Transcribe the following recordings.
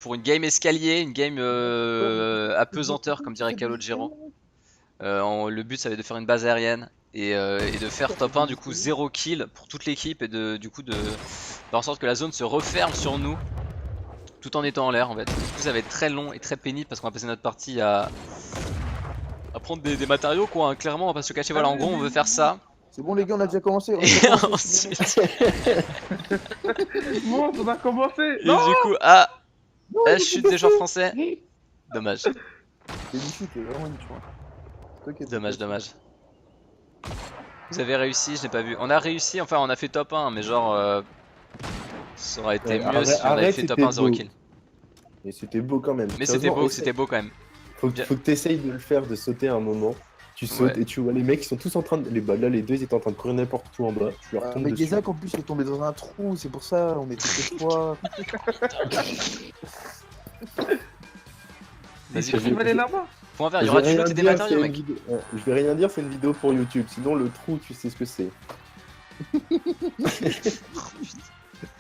pour une game escalier, une game apesanteur, comme dirait Calogero. Le but, ça va être de faire une base aérienne et de faire top 1, du coup 0 kill pour toute l'équipe et du coup de faire en sorte que la zone se referme sur nous tout en étant en l'air en fait. Du coup, ça va être très long et très pénible parce qu'on va passer notre partie à prendre des matériaux quoi, hein. Clairement, on va pas se cacher. Voilà, en gros, on veut faire ça. C'est bon les gars, on a déjà commencé. On a Et déjà commencé. ensuite, Bon, on a commencé. et Non, du coup, Non, la il chute faut des joueurs passer. français. Dommage, C'est une chute, c'est vraiment une chute. T'inquiète, dommage, t'inquiète. dommage. Vous avez réussi, je n'ai pas vu. On a réussi, enfin on a fait top 1, mais genre ça aurait été mieux si on avait fait top 1 0 kill. Et c'était beau quand même. Mais Sérieusement, c'était beau quand même. Faut que tu essayes de le faire, de sauter un moment. Tu sautes Ouais. et tu vois les mecs, ils sont tous en train de. Là, les deux, ils étaient en train de courir n'importe où en bas. Tu leur tombes Mais dessus. Gezak en plus il est tombé dans un trou, c'est pour ça, on était que trois. Vas-y, Je vais- on va aller là-bas. point vert, il y Je aura vais du rien loot et des dire, matériaux, c'est mec. une vidéo- Je vais rien dire, c'est une vidéo pour YouTube. Sinon, le trou, tu sais ce que c'est.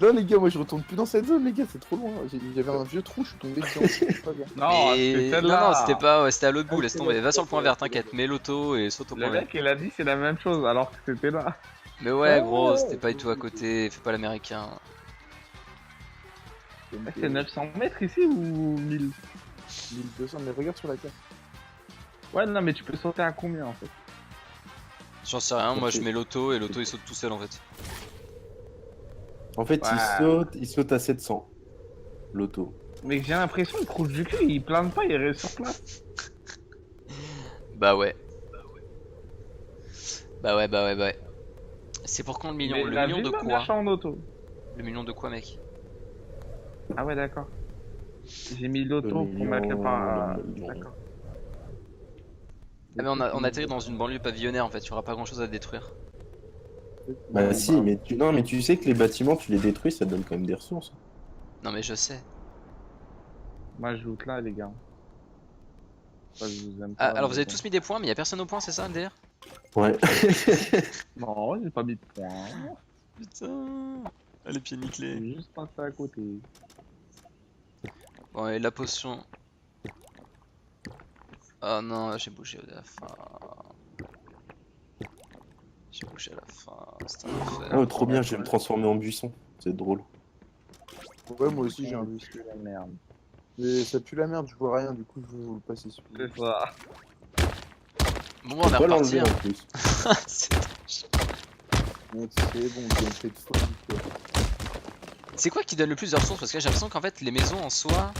Non les gars, moi je retourne plus dans cette zone les gars, c'est trop loin. J'avais un vieux trou, je suis tombé dedans. C'est pas bien. Non, Et... c'était Non, celle-là. non, c'était pas, ouais, c'était à l'autre bout, laisse c'est tomber. vrai, Va sur le c'est point vrai, vert, c'est vrai. t'inquiète, mets l'auto et saute au point Le vert. mec, il a dit c'est la même chose alors que c'était là. Mais ouais, Ah, gros, ouais. c'était pas du tout à côté, fais pas l'américain. C'est 900 mètres ici ou 1000? 1200, mais regarde sur la carte. Ouais, non, mais tu peux sauter à combien en fait? J'en sais rien, moi je mets l'auto et l'auto il saute tout seul en fait. En fait, Ouais. il saute à 700. L'auto. Mais j'ai l'impression qu'il trouve du cul, il plane pas, il reste sur place. Bah ouais. Bah ouais. C'est pour quand le million? Mais Le la million de ville, quoi? en auto. Le million de quoi, mec? Ah ouais, d'accord. J'ai mis l'auto Le pour million, mettre le pas. le million. D'accord. Ah mais on atterrit dans une banlieue pavillonnaire en fait, il y aura pas grand chose à détruire. Bah si, mais non, mais tu sais que les bâtiments, tu les détruis, ça donne quand même des ressources. Non mais je sais. Moi, je joue là, les gars. Moi, je vous aime Ah, pas, alors mais vous avez bon. tous mis des points mais y a personne au point, c'est ça le délire? Ouais. Non, j'ai pas mis de points. Putain. Ah, les pieds nickelés. J'ai juste passé à côté. Bon et la potion. Oh non, j'ai bougé à la fin. J'ai bougé à la fin, c'est un enfer. Oh, trop bien, je vais me transformer en buisson. C'est drôle. Ouais, moi aussi j'ai un bus. La merde. Mais ça pue la merde, je vois rien, du coup je vais vous le passer sur C'est ça. Bon on est Faut pas reparti. l'enlever Hein. en plus. Mec, c'est bon, j'ai fait de folie quoi. C'est quoi qui donne le plus de ressources? Parce que j'ai l'impression qu'en fait les maisons en soi,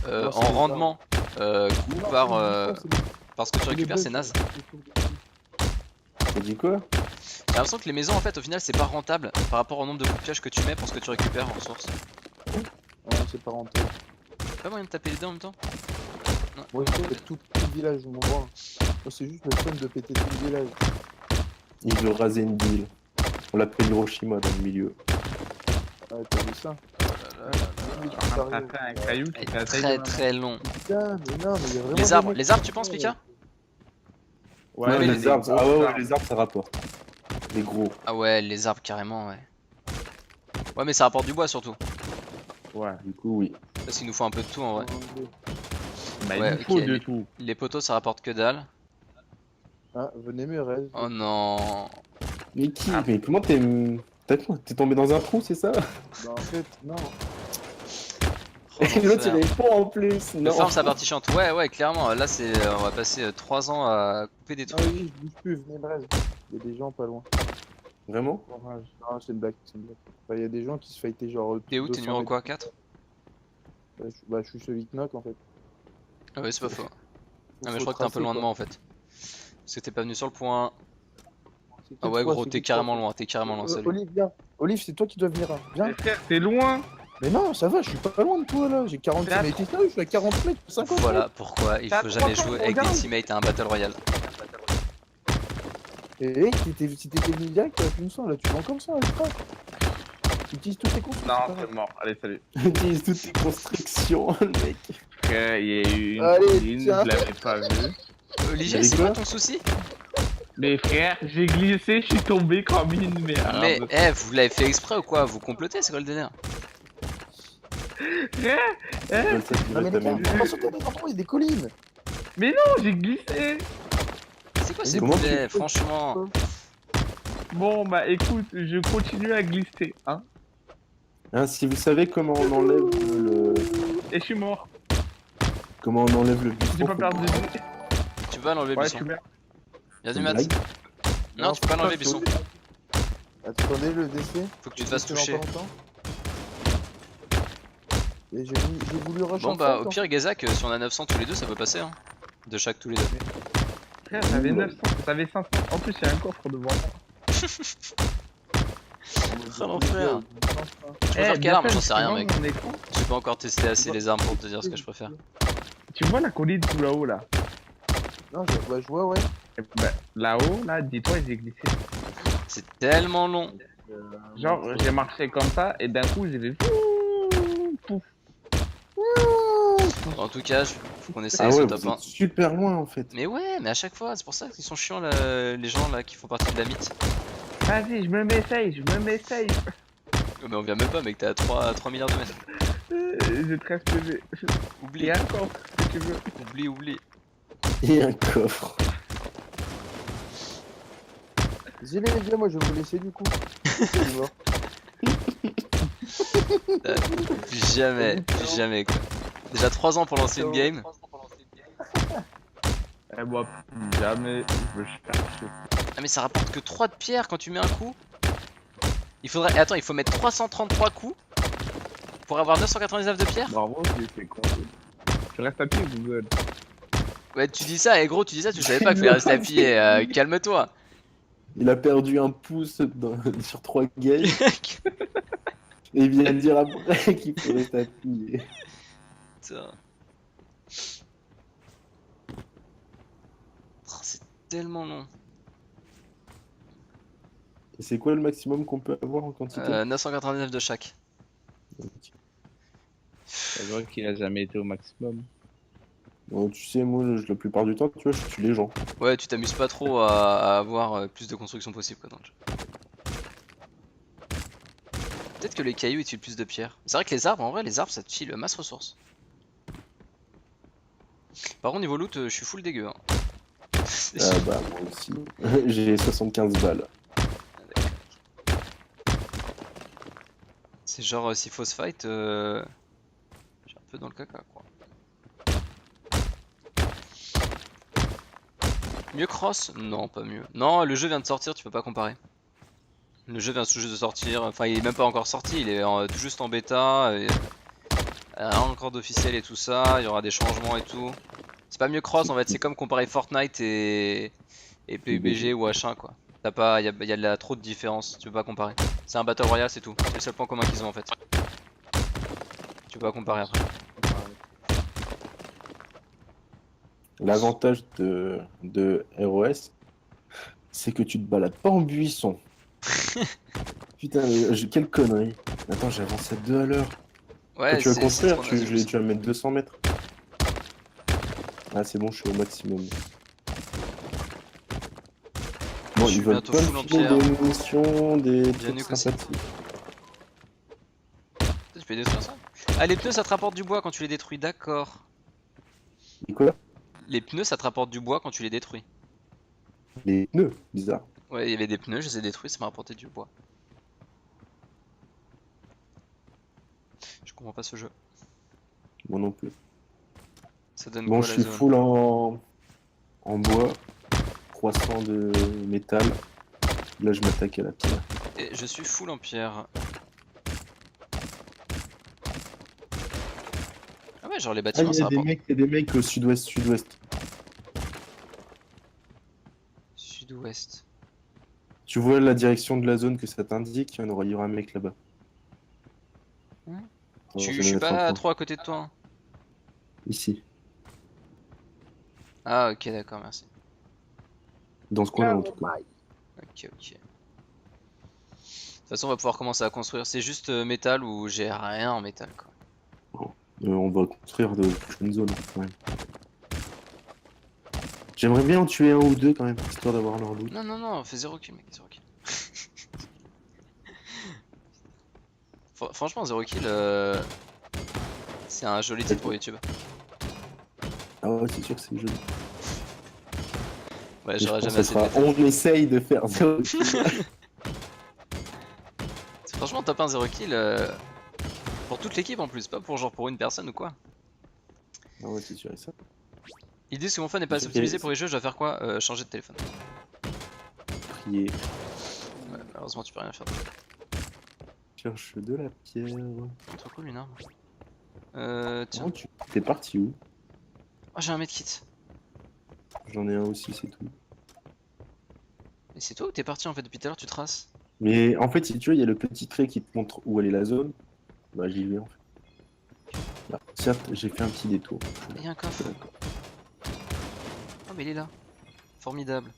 Non, c'est en les rendement, Non, par, c'est les- parce que tu c'est les récupères bugs, c'est naze. T'as dit quoi? J'ai l'impression que les maisons en fait au final c'est pas rentable par rapport au nombre de coups de pioche que tu mets pour ce que tu récupères en ressources. Ouais, c'est pas rentable. Pas moyen de taper les deux en même temps? Non. Moi je fais tout le village, on voit. Moi c'est juste le fun de péter tout le village. Il veut raser une ville. On l'appelle Hiroshima dans le milieu. Ouais, t'as vu ça? Oui, tu On a parles. tapé un caillou qui Et fait la taille de très ma très long. Putain, mais non, mais il y a vraiment. Les des arbres, mecs qui tu penses font, Pika? Ouais, non, mais les arbres. gros Ah ouais, arbres. les arbres, ça rapporte. Les gros. Ah ouais les arbres carrément ouais. Ouais mais ça rapporte du bois surtout. Ouais. Du coup, oui. Parce qu'il nous faut un peu de tout en vrai. Bah, Ouais, il nous faut ok, de tout. Les poteaux ça rapporte que dalle. Ah, venez me reste. Oh non. Mais qui? Ah. Mais comment t'es. T'es tombé dans un trou, c'est ça? Bah en fait, non. Oh, Et l'autre, il l'enfer. avait pas en plus. Le Non. farm sa partie chiante. Ouais clairement là c'est on va passer 3 ans à couper des Ah trucs. oui, je bouge plus, venez me reste. Il y a des gens pas loin. Vraiment? Orage. Non, c'est une blague, c'est une blague. Bah, il y a des gens qui se fightaient genre. T'es où? T'es 200 numéro mètres. quoi? 4? Bah, je suis celui qui knock en fait. Ah ouais c'est pas faux. Faut- Ah mais je faut crois que t'es un peu tracer, loin de quoi. moi en fait. Parce que t'es pas venu sur le point. C'est que Ah ouais trois, gros c'est t'es que trois. carrément loin, salut. Olive, viens. Olive, c'est toi qui dois venir. Hein. Viens. Mais frère, t'es loin. Mais non, ça va, je suis pas loin de toi là. J'ai 40 T'es à mètres. Je suis à 40 mètres, 50 Voilà pourquoi il T'as faut jamais 300, jouer avec des regarde. teammates à un battle royale. Et si t'étais venu direct, t'aurais pu me sang, là, tu vends comme ça, je crois. Tu utilises toutes tes constructions. Non, c'est pas c'est mort. Allez, salut. Utilise toutes tes constructions, le mec. Frère, il y a eu une Allez, colline, tiens. je l'avais pas vue. Ligia Vous c'est avez quoi quoi ton souci? Mais frère, j'ai glissé, je suis tombé comme une merde. Mais vous l'avez fait exprès ou quoi? Vous complotez, c'est quoi le délire? Comme ça, tu Non vas mais les gars, t'amuser. faut pas sauter des endroits, il y a des collines. Mais non, j'ai glissé. C'est quoi ces Comment tu boulets, fais franchement? Bon, bah écoute, je continue à glisser, hein. Hein, si vous savez comment on enlève Et je suis mort. comment on enlève le buisson, J'ai pas faut perdu de le- vie. Tu peux l'enlever, Ouais, je Bisson. suis mort. Y'a C'est du une mat. blague. Non, tu peux pas faut l'enlever, sauter. Bisson. Attendez le décès. Faut que tu te fasses Décès dans toucher. pas longtemps. Et j'ai voulu rush Bon un bah, fight, au en pire, Gazak, si on a 900 tous les deux, ça peut passer, hein. De chaque tous les deux. Frère, t'avais 900, t'avais 500. En plus, il y a un coffre devant moi. fait. Oh, l'enfer. Je Eh, préfère quelle arme? Biafem, J'en sais tu rien, vois mec. mon écran. J'ai pas encore testé assez les armes pour te dire ce que je préfère. Tu vois la colline tout là-haut là? Non, bah, je vois, ouais. Eh ben, là-haut, là, dis-toi, j'ai glissé. C'est tellement long. Genre, j'ai marché comme ça et d'un coup, j'ai fait pouf. En tout cas, faut qu'on essaye Ah ce ouais, top vous 1. êtes super loin en fait. Mais ouais, mais à chaque fois, c'est pour ça qu'ils sont chiants là, les gens là qui font partie de la mythe. Vas-y, je me mets safe, je me mets safe. Oh, mais on vient même pas, mec, t'es à 3 milliards de mètres. J'ai 13 PV. Oublie, Et encore, si tu veux. oublie. Et un coffre. Vas-y les gars, moi je vais vous laisser du coup. Je suis mort. Plus jamais quoi. Déjà 3 ans pour lancer une game. Eh, moi, plus jamais, je veux chercher. Ah mais ça rapporte que 3 de pierre quand tu mets un coup. Il faudrait. Attends, il faut mettre 333 coups pour avoir 999 de pierre. Bravo, c'est con. Tu restes à pied, Google. Ouais, tu dis ça, et gros, tu dis ça, tu savais pas qu'il fallait rester appuyé. Calme-toi. Il a perdu un pouce sur 3 games et il vient de dire après qu'il faut rester appuyé. Putain. Oh, c'est tellement long. Et c'est quoi le maximum qu'on peut avoir en quantité 999 de chaque. Ça veut dire qu'il a jamais été au maximum. Bon, tu sais, moi, la plupart du temps, tu vois, je tue les gens. Ouais, tu t'amuses pas trop à avoir plus de construction possible quoi dans le jeu. Peut-être que les cailloux utilisent plus de pierres. C'est vrai que les arbres, en vrai, les arbres ça te file masse ressources. Par contre, niveau loot, je suis full dégueu. Hein. Ah bah, moi aussi. J'ai 75 balles. C'est genre, s'il faut se fight, je suis un peu dans le caca quoi. Mieux Cross? Non, pas mieux. Non, le jeu vient de sortir, tu peux pas comparer. Le jeu vient tout juste de sortir, enfin il est même pas encore sorti, il est tout juste en bêta, et, rien encore d'officiel et tout ça, il y aura des changements et tout. C'est pas mieux Cross en fait, c'est comme comparer Fortnite et PUBG ou H1 quoi. T'as pas, y a là trop de différence, tu peux pas comparer. C'est un Battle Royale, c'est tout. C'est le seul point commun qu'ils ont en fait. Tu peux pas comparer après. L'avantage de ROS, c'est que tu te balades pas en buisson. Putain, mais quelle connerie. Attends, j'ai avancé à 2 à l'heure. Ouais, Quand tu vas c'est construire, trop tu naze. vas mettre 200 mètres. Ah, c'est bon, je suis au maximum. Bon, Je suis ils veulent bientôt pas full me en filer pierre. des munitions, des Bien trucs nuque aussi. sympathiques. Tu peux détruire ça? Ah, les pneus ça te rapporte du bois quand tu les détruis, d'accord. Et quoi? Les pneus ça te rapporte du bois quand tu les détruis. Les pneus, bizarre. Ouais, il y avait des pneus, je les ai détruits, ça m'a rapporté du bois. Je comprends pas ce jeu. Moi non plus. Ça donne Bon, quoi je la suis zone? full en bois, croissant de métal. Là, je m'attaque à la pierre. Et je suis full en pierre. Ah ouais, genre les Ah, bâtiments ça rapporte. il y a des mecs au sud-ouest. Sud-ouest. Tu vois la direction de la zone que ça t'indique, il y aura un mec là-bas. Ouais. Attends, Je vais suis mettre un pas point. trop à côté de toi. Hein. Ici, Ah ok, d'accord, merci. dans ce coin-là en tout cas. Ok. De toute façon, on va pouvoir commencer à construire. C'est juste métal ou j'ai rien en métal quoi. On va construire de prochaines zones quand même. J'aimerais bien en tuer un ou deux quand même, histoire d'avoir leur loot. Non, fais 0 kill, mec, 0 kill. Franchement, 0 kill, C'est un joli titre pour YouTube. Ah ouais, c'est sûr que c'est joli. Ouais, Mais je j'aurais pense jamais que ça assez de sera- métal. On essaye de faire 0 kill. Franchement, top 1 0 kill pour toute l'équipe en plus, pas pour genre pour une personne ou quoi. Ah ouais, c'est sûr et ça. Ils disent que mon phone n'est pas assez C'est sûr qu'il y optimisé a- pour les jeux, je dois faire quoi? Changer de téléphone. Prier. Ouais, malheureusement, tu peux rien faire. Cherche de la pierre. Trop cool une arme. Tiens. Comment T'es parti où? Oh, j'ai un medkit. J'en ai un aussi, c'est tout. Et c'est toi ou t'es parti en fait depuis tout à l'heure, tu traces? Mais en fait, si tu veux, il y a le petit trait qui te montre où elle est la zone. Bah, j'y vais en fait. Là. Certes, j'ai fait un petit détour. Il y a un coffre. D'accord. Oh, mais il est là. Formidable.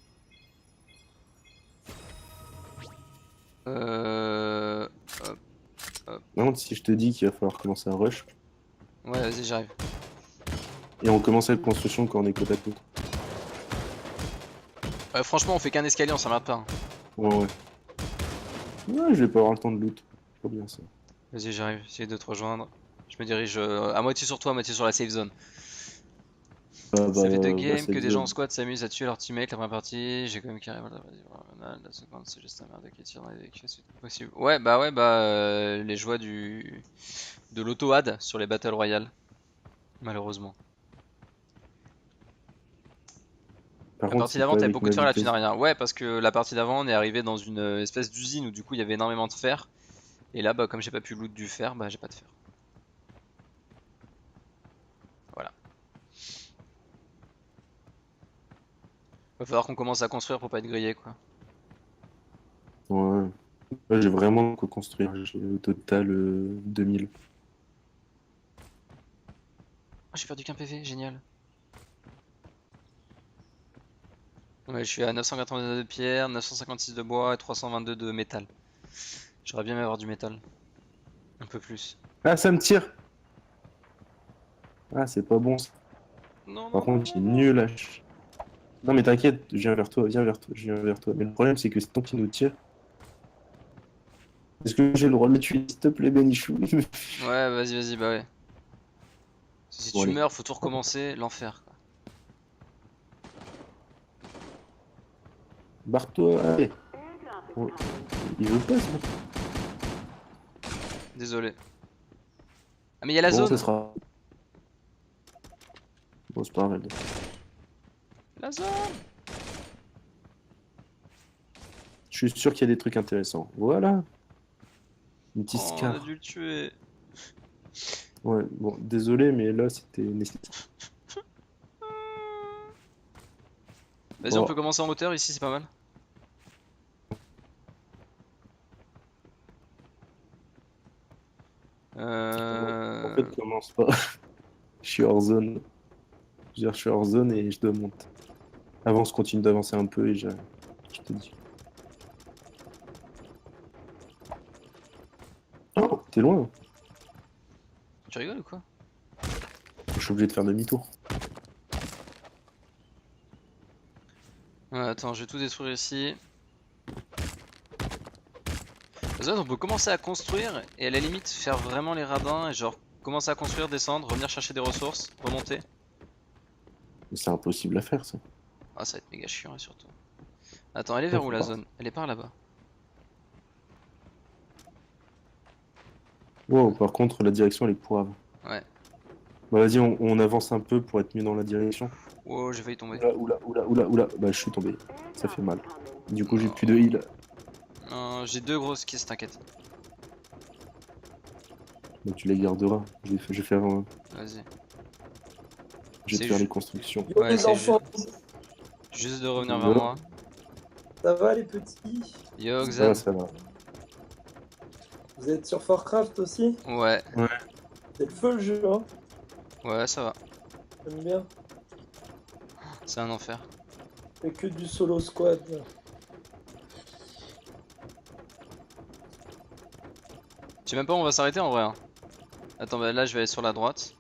Hop. Non, si je te dis qu'il va falloir commencer un rush, Ouais, vas-y, j'arrive. et on commence la construction quand on est côte à côte. Ouais, franchement, on fait qu'un escalier, on s'emmerde pas, hein. Ouais, ouais. Ouais, je vais pas avoir le temps de loot. Trop bien ça. Vas-y, j'arrive, j'essaie de te rejoindre. Je me dirige à moitié sur toi, à moitié sur la safe zone. Ça fait deux games que des gens en squad s'amusent à tuer leur teammate la première partie. J'ai quand même carré. Voilà, vas-y, voilà, la seconde, c'est juste un merde qui tire dans les véhicules, c'est possible. Ouais, les joies de l'auto-ad sur les Battle Royale. Malheureusement. Par La contre, partie c'est d'avant, pas t'avais avec beaucoup ma de fer, là tu vitesse. n'as rien. Ouais, parce que la partie d'avant, on est arrivé dans une espèce d'usine où du coup il y avait énormément de fer. Et là, bah, comme j'ai pas pu loot du fer, bah, j'ai pas de fer. Voilà. Va falloir qu'on commence à construire pour pas être grillé, quoi. Ouais. Là, j'ai vraiment de quoi construire. J'ai au total 2000. Ah, j'ai perdu qu'un PV, génial. Ouais, je suis à 982 de pierre, 956 de bois et 322 de métal. J'aurais bien aimé avoir du métal. Un peu plus. Ah, ça me tire! Ah, c'est pas bon ça. Non, Par non, non, contre, non, il est non. nul à Non, mais t'inquiète, je viens vers toi, viens vers toi, je viens vers toi. Mais le problème, c'est que c'est toi qui nous tire. Est-ce que j'ai le droit de le tuer, s'il te plaît, Benichou? Ouais, vas-y, vas-y, bah ouais. Si Bon, tu allez. meurs, faut tout recommencer, l'enfer, quoi. Barre-toi, allez. Oh, il veut pas, ça. Désolé. Ah, mais il y a la Bon, ça zone! sera. Bon, c'est pas grave. La zone! Je suis sûr qu'il y a des trucs intéressants. Voilà. Une petite Oh, on scar. a dû le tuer. Ouais, bon, désolé, mais là, c'était nécessaire. Vas-y, on Bon, peut commencer en hauteur, ici c'est pas mal. en fait, commence pas. Je suis hors zone. Je veux dire, je suis hors zone et je dois monter. Avance, continue d'avancer un peu et je te dis. Oh, t'es loin. Tu rigoles ou quoi? Je suis obligé de faire demi-tour. Ouais, attends, je vais tout détruire ici. La zone, on peut commencer à construire et à la limite faire vraiment les radins et genre commencer à construire, descendre, revenir chercher des ressources, remonter. Mais c'est impossible à faire, ça. Ah, ça va être méga chiant et surtout. Attends, elle est Ouais, vers où faut la pas. zone? Elle est par là-bas. Wow, par contre, la direction, elle est pourrave. Ouais. Bah, vas-y, on avance un peu pour être mieux dans la direction. Oh, j'ai failli tomber. Oula. Bah, je suis tombé. Ça fait mal. Du coup, j'ai Non. plus de heal. Non, j'ai deux grosses kisses, t'inquiète. Donc, tu les garderas. Je vais faire, Vas-y. je vais C'est te faire ju- les constructions. Yo Ouais, les c'est enfants, juste de revenir vers Voilà. moi. ça va les petits? Yo, Ça Xen. va, ça va. Vous êtes sur Warcraft aussi? Ouais, C'est le feu le jeu, hein? ouais, ça va. J'aime bien. C'est un enfer. Fait que du solo squad. Je sais même pas où on va s'arrêter en vrai, hein. Attends, bah là je vais aller sur la droite.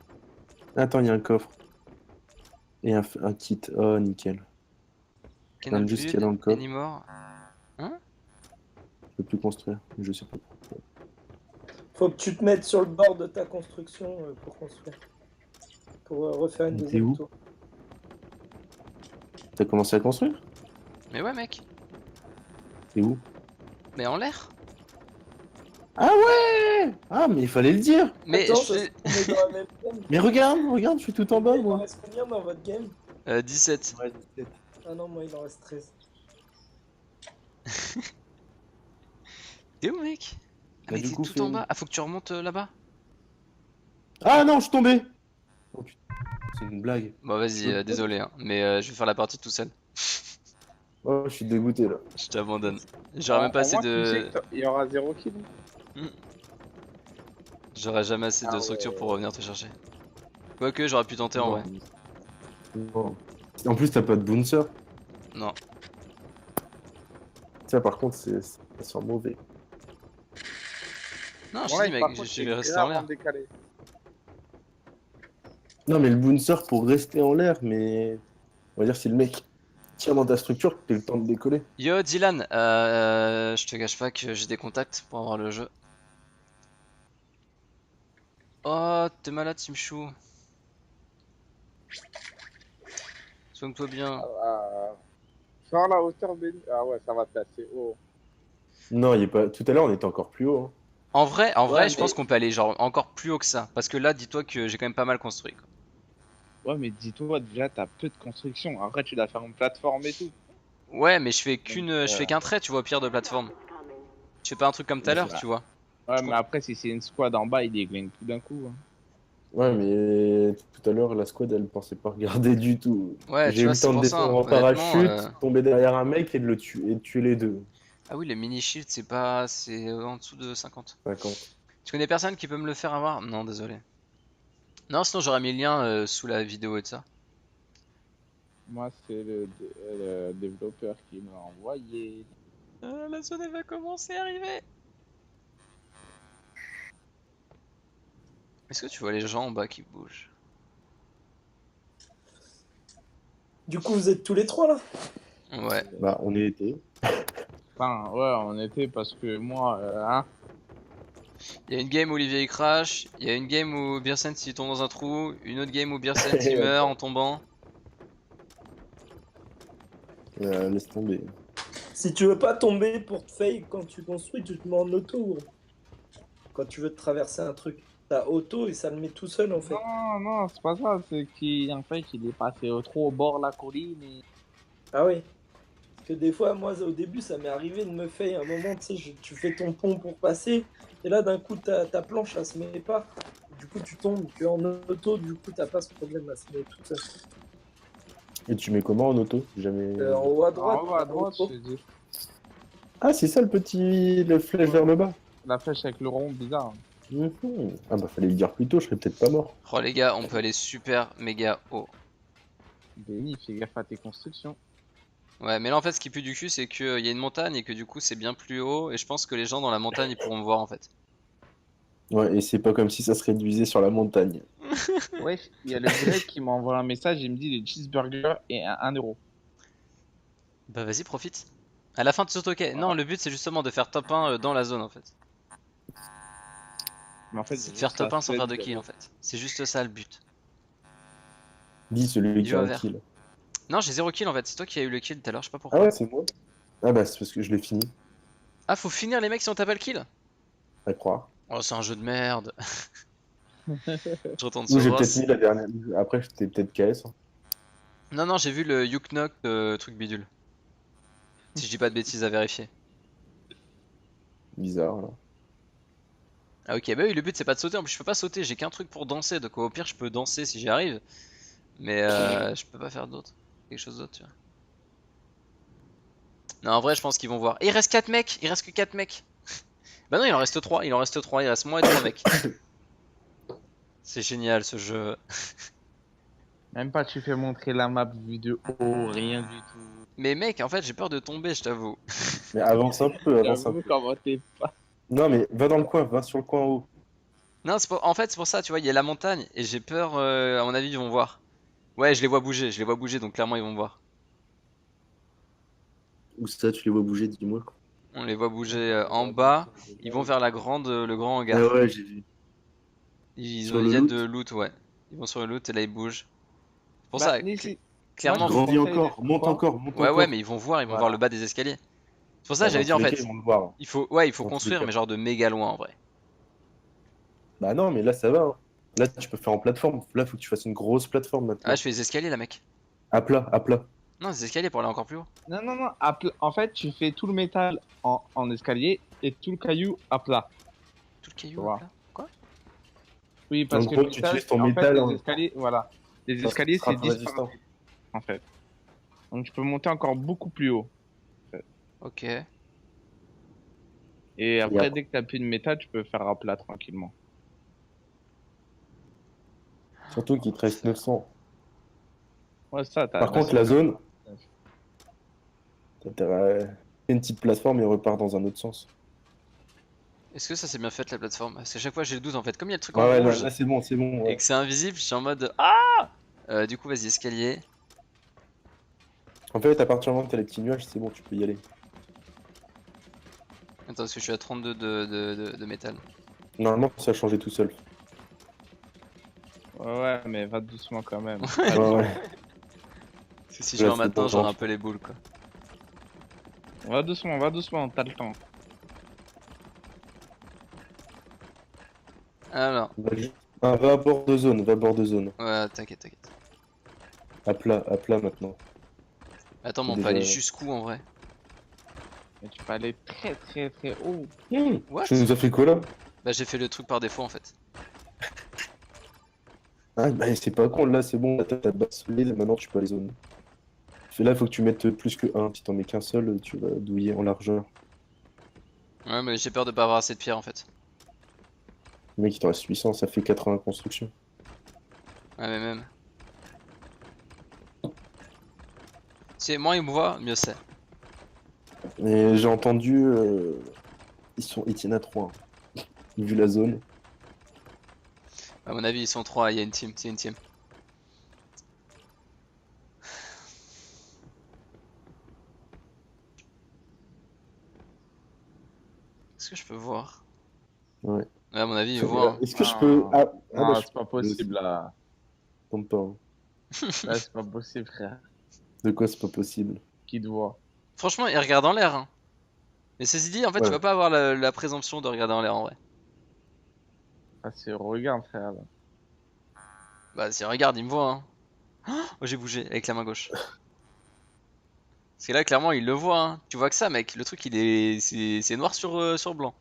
Attends, il y a un coffre. Et un kit. Oh, nickel. Canal juste qu'il y a Blood, dans le coffre. Anymore. Je peux plus construire. Je sais pas. Faut que tu te mettes sur le bord de ta construction pour construire. Pour refaire une T'es deuxième où? tour. T'as commencé à construire? Mais ouais, mec. T'es où? Mais en l'air. Ah ouais! Ah, mais il fallait le dire! Mais Attends, je ça se fais trouve, on est dans la même game. Mais regarde, je suis tout en bas, Il en moi. reste combien dans votre game? 17. Ouais, 17. Ah non, moi il en reste 13. T'es où, mec? Ah, Bah, mais du t'es coup, tout en fais- bas. Ah, faut que tu remontes là-bas. Ah non, je suis tombé! Oh putain, c'est une blague. Bon, vas-y, désolé, hein, mais je vais faire la partie tout seul. Oh, je suis dégoûté là. Je t'abandonne. J'aurais même pas Au assez moins, tu sais de. qu'il y aura 0 kill. J'aurais jamais assez de Ah structure ouais. pour revenir te chercher. Quoique, j'aurais pu tenter en vrai. Non. En plus, t'as pas de bouncer. Non. Ça, par contre, ça sent mauvais. Non, je te Ouais, dis, mec, par je contre, suis c'est resté en l'air. gravement décalé. Non, mais le bouncer pour rester en l'air, mais on va dire si le mec tire dans ta structure, t'as le temps de décoller. Yo, Dylan, je te cache pas que j'ai des contacts pour avoir le jeu. Oh, t'es malade, Timchou. Soigne-toi bien. Ah, sur la hauteur, Benny. Ah ouais, ça va être assez haut. Non, il est pas. Tout à l'heure, on était encore plus haut. Hein. En vrai, je mais pense qu'on peut aller genre encore plus haut que ça. Parce que là, dis-toi que j'ai quand même pas mal construit, quoi. Ouais, mais dis-toi, déjà, t'as peu de construction. Après, tu dois faire une plateforme et tout. Ouais, mais Donc, je fais qu'un trait, tu vois, au pire de plateforme. Je fais pas un truc comme tout à l'heure, tu vois. ouais, Je mais compte- après, si c'est une squad en bas, il déglingue tout d'un coup. Hein. Ouais, mais tout à l'heure, la squad, elle pensait pas regarder du tout. Ouais, J'ai tu eu vois, le c'est temps de pour ça, descendre hein. en Honnêtement. parachute, tomber derrière un mec et de le tuer, et de tuer les deux. Ah oui, les mini shields, c'est pas. C'est en dessous de 50. 50. Tu connais personne qui peut me le faire avoir? Non, désolé. Non, sinon j'aurais mis le lien sous la vidéo et tout ça. Moi, c'est le développeur qui m'a envoyé. La zone elle va commencer à arriver. Est-ce que tu vois les gens en bas qui bougent? du coup, vous êtes tous les trois là? Ouais. Bah, on y était. Enfin, ouais, on était parce que moi, hein, Il y a une game où Olivier il crash, il y a une game où Beersen il tombe dans un trou, une autre game où Beersen il meurt en tombant. Laisse tomber. Si tu veux pas tomber pour te fail quand tu construis, tu te mets en auto. Gros. Quand tu veux te traverser un truc, t'as auto et ça le met tout seul en fait. non, non, c'est pas ça. C'est qu'en fait, il est passé trop au bord de la colline. Et... Ah oui. Parce que des fois, moi au début, ça m'est arrivé de me fail. À un moment, tu sais, tu fais ton pont pour passer. Et là, d'un coup, ta planche, elle se met pas. Du coup, tu tombes. Que en auto, du coup, t'as pas ce problème. Elle se met toute seule. Et tu mets comment en auto? Jamais. En haut à droite. En haut à t'as droite, auto. je te dis. Ah, c'est ça le petit. Le flèche vers le bas. La flèche avec le rond bizarre. Mhm. Ah, bah, fallait le dire plus tôt, je serais peut-être pas mort. Oh les gars, on peut aller super méga haut. Benny, fais gaffe à tes constructions. Ouais, mais là en fait, ce qui pue du cul, c'est qu'il y a une montagne et que du coup c'est bien plus haut. Et je pense que les gens dans la montagne ils pourront me voir en fait. Ouais, et c'est pas comme si ça se réduisait sur la montagne. Ouais, il y a le grec qui m'a envoyé un message. Il me dit les cheeseburgers et 1 euro. Bah vas-y, profite. À la fin, tu sautes ok. Non, le but c'est justement de faire top 1 dans la zone en fait. Mais en fait, C'est de j'ai faire juste top la 1 sans faire de flemme kill en d'aller- fait. C'est juste ça le but. Dis celui Il qui a va un vert. kill. Non, j'ai 0 kill en fait. C'est toi qui as eu le kill tout à l'heure, je sais pas Ah pourquoi. ouais, c'est moi. Ah bah, c'est parce que je l'ai fini, Ah, faut finir les mecs si on t'a pas le kill? à croire. Oh, c'est un jeu de merde. Je retourne Ou sur j'ai peut-être Ross. mis la dernière. Après, j'étais peut-être KS. Hein. Non, non, j'ai vu le Yuknok truc bidule. Si je dis pas de bêtises à vérifier. Bizarre, là. Ah, ok, bah oui, le but c'est pas de sauter. En plus, je peux pas sauter, j'ai qu'un truc pour danser. Donc au pire, je peux danser si j'y arrive. Mais je peux pas faire d'autre. Quelque chose d'autre, tu vois. Non, en vrai, je pense qu'ils vont voir. Et il reste 4 mecs, il reste que 4 mecs. Bah non, il en reste 3, il en reste 3, il reste moi et 3 mecs. C'est génial ce jeu. Même pas, tu fais montrer la map vue de haut, rien du tout. Mais mec, en fait, j'ai peur de tomber, je t'avoue. Mais avance un peu, avance un J'avoue peu. comment t'es pas. Non, mais va dans le coin, va sur le coin en haut. Non, en fait, c'est pour ça, tu vois, il y a la montagne et j'ai peur, à mon avis, ils vont voir. Ouais, je les vois bouger, donc clairement, ils vont me voir. Où ça, tu les vois bouger, dis-moi. On les voit bouger en bas. Ils vont vers la grande, le grand Ah hangar. ouais, j'ai vu. Ils Sur ont, le il y a loot. de loot, ouais. Ils vont sur le loot et là ils bougent. C'est pour Bah, ça, n'hésite. clairement. Moi, je Grandis conseille encore, monte quoi encore, monte Ouais, ouais, encore. mais ils vont voir le Voilà. bas des escaliers. C'est pour ça Bah, que j'avais dans dit tous en les cas, fait, ils vont le voir. il faut, ouais, il faut Dans tous les construire, cas. mais genre de méga loin en vrai. Bah non, mais là, ça va, hein. Là, tu peux faire en plateforme. Là, faut que tu fasses une grosse plateforme Ah, maintenant. je fais les escaliers là, mec. À plat, à plat. Non, des escaliers pour aller encore plus haut. Non, non, non. En fait, tu fais tout le métal en escalier et tout le caillou à plat. Tout le Tu caillou vois. là. Quoi? Oui, parce En que gros, le tu métal, utilises ton en fait, métal, les hein. escaliers, voilà. Les Ça escaliers, sera c'est plus 10 par résistant. 10, en fait. Donc, tu peux monter encore beaucoup plus haut. Ok. Et après, après- dès que t'as plus de métal, tu peux faire à plat tranquillement. Surtout qu'il te reste 900. Ouais, ça, t'as Par contre, 900. la zone, t'as intérêt à- fais une petite plateforme et repart dans un autre sens. Est-ce que ça c'est bien fait la plateforme? Parce qu'à chaque fois j'ai le doute en fait. Comme il y a le truc Ouais, en ouais, rouge là, c'est bon, c'est bon. et Ouais. que c'est invisible, je suis en mode ah! Du coup, vas-y, escalier. En fait, à partir du moment où t'as les petits nuages, c'est bon, tu peux y aller. Attends, parce que je suis à 32 de métal. Normalement, ça a changé tout seul. Ouais, ouais, mais va doucement quand même. Ouais, ouais. Parce que si Ouais, je vais c'est maintenant, bon, j'en ai genre. un peu les boules quoi. Va doucement, t'as le temps. Alors, Va à bord de zone, va à bord de zone. ouais, t'inquiète, t'inquiète. À plat maintenant. Attends, mais on C'est peut aller déjà- jusqu'où en vrai? Mais tu peux aller très très très haut. What? Tu nous as fait quoi là? Bah, j'ai fait le truc par défaut en fait. Ah, bah c'est pas con, là c'est bon, là, t'as base solide, maintenant tu peux aller zone. Là, faut que tu mettes plus que un. Si t'en mets qu'un seul, tu vas douiller en largeur. Ouais, mais j'ai peur de pas avoir assez de pierre en fait. Le mec, il te reste 800, ça fait 80 constructions. Ouais, mais même. C'est moins il me voit, mieux c'est. Et j'ai entendu, ils tiennent à 3. Vu la zone. À mon avis, ils sont 3, il y a une team, c'est une team. Est-ce que je peux voir? Ouais. Ouais, à mon avis, il voit. Hein. Est-ce que je peux. Ah, Non, bah, c'est pas possible là. je tombe pas. Hein. Là, c'est pas possible, frère. De quoi c'est pas possible? Qui te voit? Franchement, il regarde en l'air. Hein. Mais ceci dit, en fait, tu Ouais. vas pas avoir la présomption de regarder en l'air en vrai. Ah, c'est regarde, frère. Là. Bah, si regarde, il me voit. Hein. Oh, j'ai bougé avec la main gauche. Parce que là, clairement, il le voit. Hein. Tu vois que ça, mec. Le truc, il est, c'est noir sur blanc.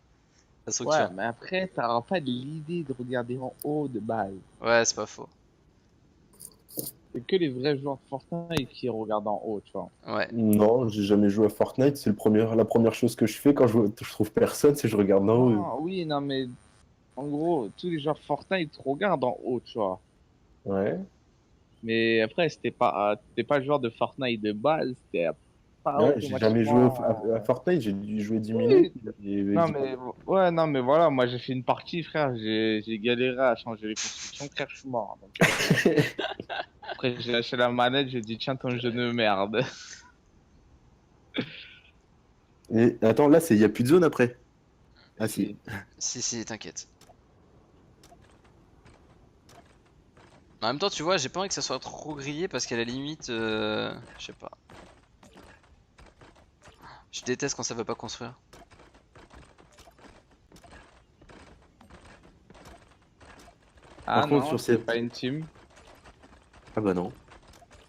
La structure. Ouais, mais après, t'auras pas l'idée de regarder en haut de base. Ouais, c'est pas faux. C'est que les vrais joueurs de Fortnite qui regardent en haut, tu vois. Ouais. Non, j'ai jamais joué à Fortnite. C'est la première chose que je fais quand je trouve personne, c'est que je regarde en haut. Non, oui, non, mais en gros, tous les joueurs de Fortnite regardent en haut, tu vois. Ouais. Mais après, t'es pas joueur de Fortnite de base, t'es pas Ouais, j'ai jamais joué automatiquement. à Fortnite, j'ai dû jouer 10 Oui. minutes. Et- Non, mais ouais, non, mais voilà, moi j'ai fait une partie, frère, j'ai galéré à changer les constructions, frère, je suis mort. Donc, après, j'ai lâché la manette, j'ai dit, tiens, ton jeu de merde. Et attends, là, il y a plus de zone après. Ah si. Si, t'inquiète. En même temps, tu vois, j'ai pas envie que ça soit trop grillé parce qu'à la limite, je sais pas. Je déteste quand ça veut pas construire. Ah Par contre, non, sur c'est cette- pas une team. Ah bah non.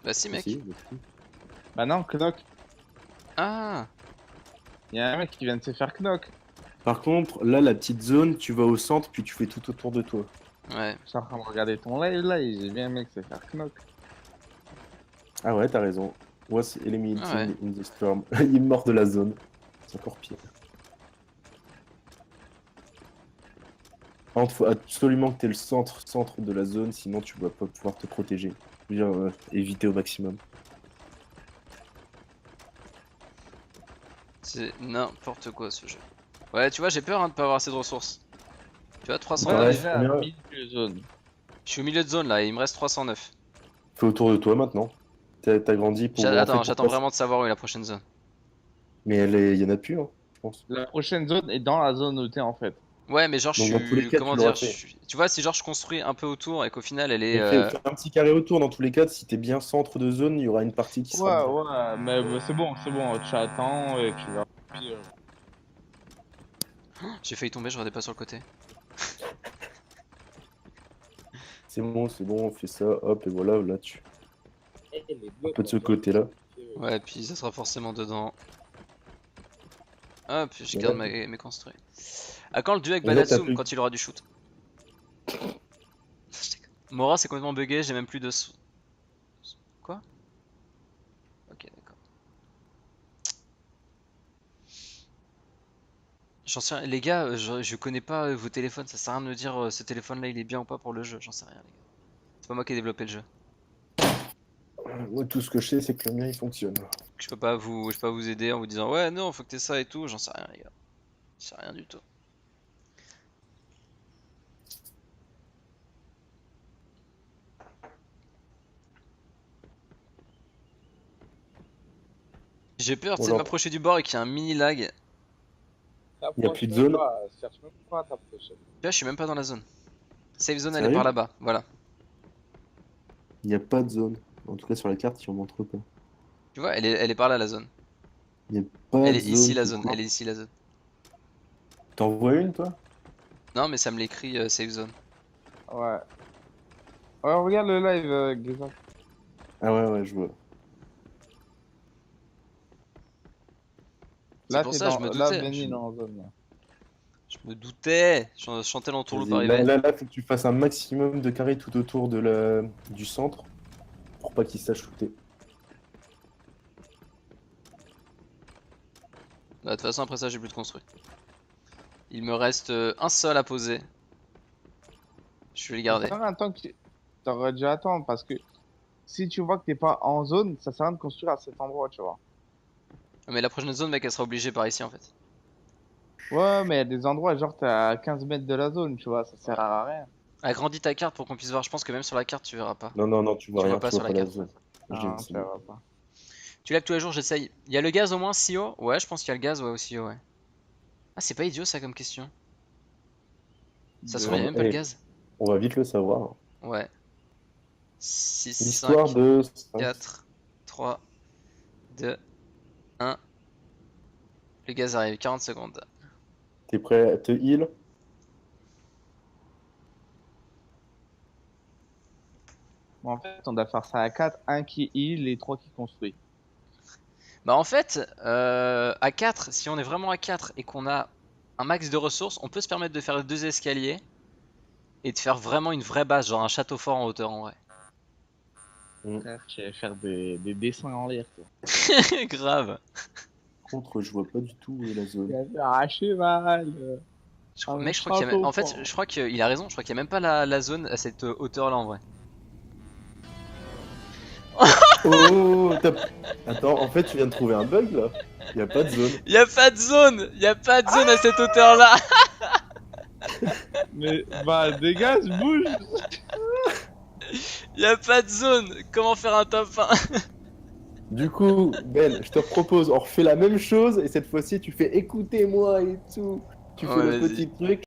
Bah si, mec. Si, bah si. Bah non, knock. Ah, Il y a un mec qui vient de se faire knock. Par contre, là, la petite zone, tu vas au centre, puis tu fais tout autour de toi. ouais. Je suis en train de regarder ton live là et j'ai vu un mec se faire knock. Ah ouais, t'as raison. Was eliminated Ah ouais. in the storm. Il est mort de la zone. C'est encore pire. Par contre, faut absolument que t'aies le centre de la zone, sinon tu vas pas pouvoir te protéger. Je veux dire, éviter au maximum. C'est n'importe quoi ce jeu. Ouais, tu vois, j'ai peur hein, de pas avoir assez de ressources. Tu vois, 309. Ouais, déjà combien à 1000 de zone. Je suis au milieu de zone là et il me reste 309. Fais autour de toi maintenant. T'as grandi pour. En Attends, fait, j'attends pour vraiment de savoir où est la prochaine zone. Mais il y en a plus, hein. pense. La prochaine zone est dans la zone où t'es en fait. Ouais, mais genre, je Donc, dans tous les suis. cas, Comment tu dire l'auras fait. tu vois, si genre je construis un peu autour et qu'au final elle est. Et fais un petit carré autour dans tous les cas. Si t'es bien centre de zone, il y aura une partie qui sera. Ouais, mais c'est bon, tu attends et tu vas. Puis, J'ai failli tomber, je regardais pas sur le côté. C'est bon, on fait ça, hop, et voilà, là tu. Eh, les Un blocs, peu de ce on côté-là. Ouais, puis ça sera forcément dedans. Hop, je Mais garde là, mes construits. À quand le duo avec Et là, t'as Badatsum plus- quand il aura du shoot? Je déconne. Mora c'est complètement bugué, j'ai même plus de. Quoi? Ok, d'accord. J'en sais rien. Les gars, je connais pas vos téléphones, ça sert à rien de me dire ce téléphone là il est bien ou pas pour le jeu, j'en sais rien les gars. C'est pas moi qui ai développé le jeu. Moi, tout ce que je sais, c'est que le mien il fonctionne. Je peux pas vous aider en vous disant ouais non faut que t'aies ça et tout, j'en sais rien les gars. J'en sais rien du tout. J'ai peur tu sais, de Bon, m'approcher du bord et qu'il y a un mini lag. Il y a plus de zone. Cherche même pas à t'approcher. Là je suis même pas dans la zone. Safe zone elle est Sérieux par là-bas, voilà. Il n'y a pas de zone. En tout cas, sur la carte, il en montre pas. Tu vois, elle est par là la zone. Il n'y a pas Elle de est ici zone. la tout zone, court. elle est ici la zone. T'en vois une, toi? Non mais ça me l'écrit safe zone. Ouais. Ouais, regarde le live, Grisant. Ah ouais, je vois. C'est pour ça, je me Là, doutais. Benny, il est en zone. Là. Je me doutais. Je chantais l'entourloupe Vas-y, arriver. là, faut que tu fasses un maximum de carrés tout autour du centre pour pas qu'il sache shooter. Bah, de toute façon après ça j'ai plus de construit. Il me reste un seul à poser. Je vais le garder. Ça sert à rien, tant que t'aurais dû attendre parce que si tu vois que t'es pas en zone, ça sert à rien de construire à cet endroit, tu vois. Mais la prochaine zone mec elle sera obligée par ici en fait. Ouais, mais il y a des endroits, genre t'es à 15 mètres de la zone, tu vois, ça sert à rien. Agrandis ta carte pour qu'on puisse voir. Je pense que même sur la carte tu verras pas. Non, tu vois Tu vois rien, pas tu sur vois la pas la carte. zone. Je l'ai Non, essayé. ça va pas. Tu lags tous les jours j'essaye. Il y a le gaz au moins CEO? Ouais je pense qu'il y a le gaz ouais aussi ouais. Ah c'est pas idiot ça comme question. Ça se trouve il y a même pas le Eh, gaz. on va vite le savoir. Ouais. 6, L'histoire 5, de. 4, 3, 2, 1. Le gaz arrive, 40 secondes. T'es prêt à te heal? Bon, en fait, on doit faire ça à 4, un qui heal et 3 qui construit. Bah en fait, à 4, si on est vraiment à 4 et qu'on a un max de ressources, on peut se permettre de faire 2 escaliers et de faire vraiment une vraie base, genre un château fort en hauteur en vrai. Frère, tu vas faire des dessins en l'air, toi. Grave. Contre, je vois pas du tout la Tu zone. vas faire un cheval. Mec, je crois qu'il y a même... En fait, je crois qu'il a raison, je crois qu'il y a même pas la zone à cette hauteur là en vrai. Oh, attends, en fait, tu viens de trouver un bug là. Y a pas de zone. Y a pas de zone! Y a pas de zone à cette hauteur là! Mais, bah, dégage, bouge. Y a pas de zone! Comment faire un top 1? Du coup, Ben, je te propose, on refait la même chose et cette fois-ci, tu fais écoutez-moi et tout. Tu fais Ouais, le vas-y. petit truc